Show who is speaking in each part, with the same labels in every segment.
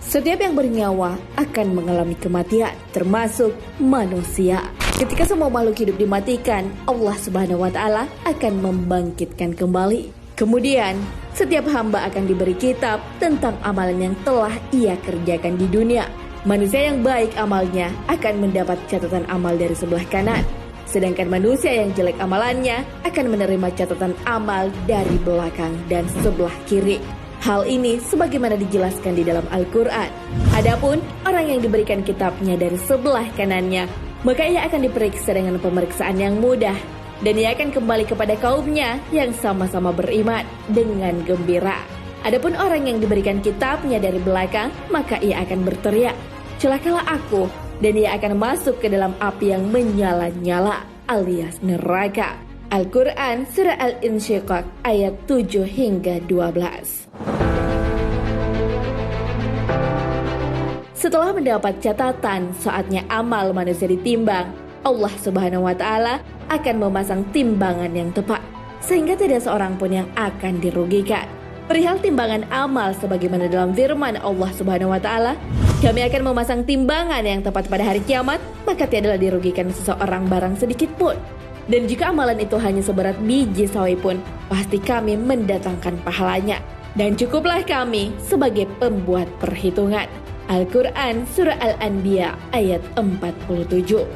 Speaker 1: Setiap yang bernyawa akan mengalami kematian, termasuk manusia. Ketika semua makhluk hidup dimatikan, Allah Subhanahu wa Ta'ala akan membangkitkan kembali. Kemudian, setiap hamba akan diberi kitab tentang amalan yang telah ia kerjakan di dunia. Manusia yang baik amalnya akan mendapat catatan amal dari sebelah kanan. Sedangkan manusia yang jelek amalannya akan menerima catatan amal dari belakang dan sebelah kiri. Hal ini sebagaimana dijelaskan di dalam Al-Quran. Adapun orang yang diberikan kitabnya dari sebelah kanannya, maka ia akan diperiksa dengan pemeriksaan yang mudah. Dan ia akan kembali kepada kaumnya yang sama-sama beriman dengan gembira. Adapun orang yang diberikan kitabnya dari belakang, maka ia akan berteriak, "Celakalah aku," dan ia akan masuk ke dalam api yang menyala-nyala alias neraka. Al-Quran Surah Al-Insyiqaq ayat 7 hingga 12. Setelah mendapat catatan saatnya amal manusia ditimbang, Allah Subhanahu wa Ta'ala akan memasang timbangan yang tepat, sehingga tidak seorang pun yang akan dirugikan. Perihal timbangan amal sebagaimana dalam firman Allah Subhanahu wa Ta'ala, "Kami akan memasang timbangan yang tepat pada hari kiamat, maka tiadalah dirugikan seseorang barang sedikit pun. Dan jika amalan itu hanya seberat biji sawi pun, pasti kami mendatangkan pahalanya. Dan cukuplah kami sebagai pembuat perhitungan." Al-Quran Surah Al-Anbiya ayat 47.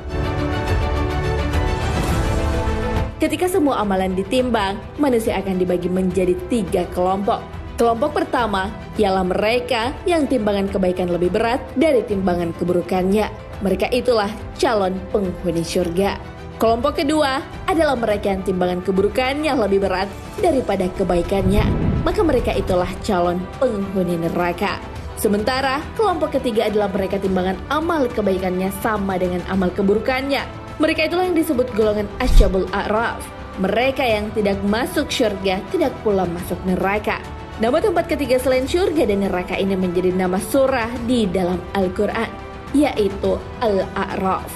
Speaker 1: Ketika semua amalan ditimbang, manusia akan dibagi menjadi 3 kelompok. Kelompok pertama ialah mereka yang timbangan kebaikan lebih berat dari timbangan keburukannya. Mereka itulah calon penghuni surga. Kelompok kedua adalah mereka yang timbangan keburukannya lebih berat daripada kebaikannya. Maka mereka itulah calon penghuni neraka. Sementara kelompok ketiga adalah mereka timbangan amal kebaikannya sama dengan amal keburukannya. Mereka itulah yang disebut golongan Asyabul A'raf. Mereka yang tidak masuk surga, tidak pula masuk neraka. Nama tempat ketiga selain surga dan neraka ini menjadi nama surah di dalam Al-Quran, yaitu Al-A'raf.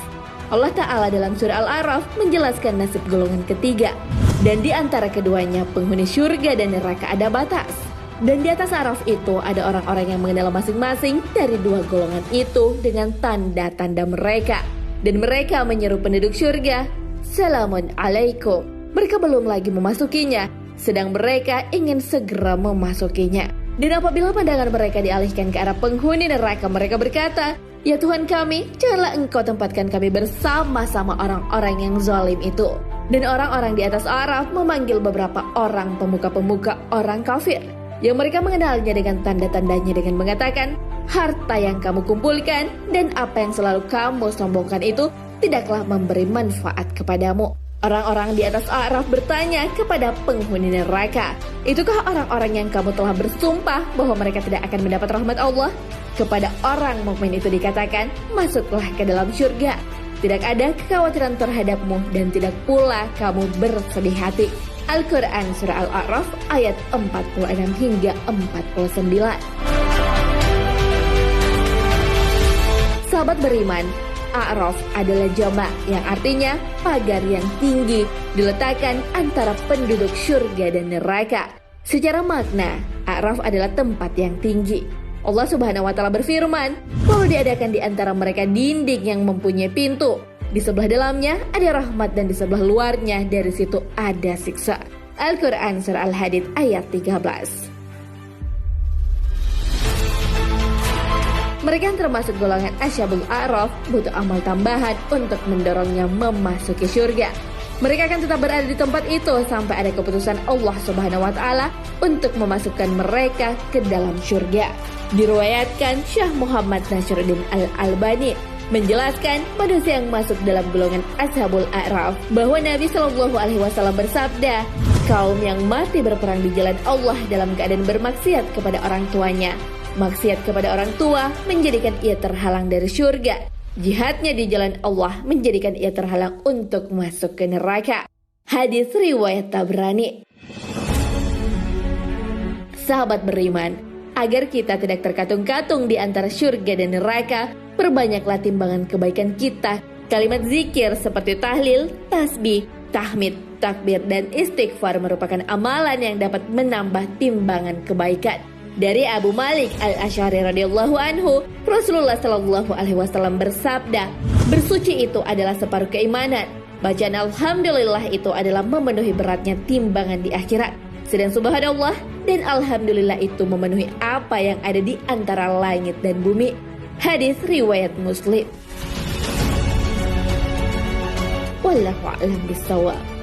Speaker 1: Allah Ta'ala dalam surah Al-A'raf menjelaskan nasib golongan ketiga. Dan di antara keduanya penghuni surga dan neraka ada batas. Dan di atas A'raf itu ada orang-orang yang mengenal masing-masing dari 2 golongan itu dengan tanda-tanda mereka. Dan mereka menyeru penduduk surga, "Salamun alaikum." Mereka belum lagi memasukinya, sedang mereka ingin segera memasukinya. Dan apabila pandangan mereka dialihkan ke arah penghuni neraka, mereka berkata, "Ya Tuhan kami, janganlah Engkau tempatkan kami bersama-sama orang-orang yang zalim itu." Dan orang-orang di atas A'raf memanggil beberapa orang pemuka-pemuka orang kafir, yang mereka mengenalnya dengan tanda-tandanya dengan mengatakan, "Harta yang kamu kumpulkan dan apa yang selalu kamu sombongkan itu tidaklah memberi manfaat kepadamu." Orang-orang di atas A'raf bertanya kepada penghuni neraka, "Itukah orang-orang yang kamu telah bersumpah bahwa mereka tidak akan mendapat rahmat Allah?" Kepada orang mukmin itu dikatakan, "Masuklah ke dalam surga. Tidak ada kekhawatiran terhadapmu dan tidak pula kamu bersedih hati." Al-Quran Surah Al-A'raf ayat 46 hingga 49. Sahabat beriman, A'raf adalah jamak yang artinya pagar yang tinggi diletakkan antara penduduk surga dan neraka. Secara makna, A'raf adalah tempat yang tinggi. Allah Subhanahu wa Ta'ala berfirman bahwa diadakan di antara mereka dinding yang mempunyai pintu. Di sebelah dalamnya ada rahmat dan di sebelah luarnya dari situ ada siksa. Al-Quran Surah Al-Hadid ayat 13. Mereka yang termasuk golongan Asyabul A'raf butuh amal tambahan untuk mendorongnya memasuki surga. Mereka akan tetap berada di tempat itu sampai ada keputusan Allah Subhanahu wa Ta'ala untuk memasukkan mereka ke dalam surga. Diriwayatkan Syekh Muhammad Nasiruddin Al-Albani menjelaskan manusia yang masuk dalam golongan Ashabul A'raf bahwa Nabi Shallallahu Alaihi Wasallam bersabda, "Kaum yang mati berperang di jalan Allah dalam keadaan bermaksiat kepada orang tuanya. Maksiat kepada orang tua menjadikan ia terhalang dari surga. Jihadnya di jalan Allah menjadikan ia terhalang untuk masuk ke neraka." Hadis riwayat Tabrani. Sahabat beriman, agar kita tidak terkatung-katung di antara surga dan neraka, perbanyaklah timbangan kebaikan kita. Kalimat zikir seperti tahlil, tasbih, tahmid, takbir, dan istighfar merupakan amalan yang dapat menambah timbangan kebaikan. Dari Abu Malik Al-Asy'ari radhiyallahu anhu, Rasulullah shallallahu alaihi wasallam bersabda, bersuci itu adalah separuh keimanan. Bacaan alhamdulillah itu adalah memenuhi beratnya timbangan di akhirat. Sedang subhanallah dan alhamdulillah itu memenuhi apa yang ada di antara langit dan bumi. Hadis riwayat Muslim. Wallahu a'lam bishawab.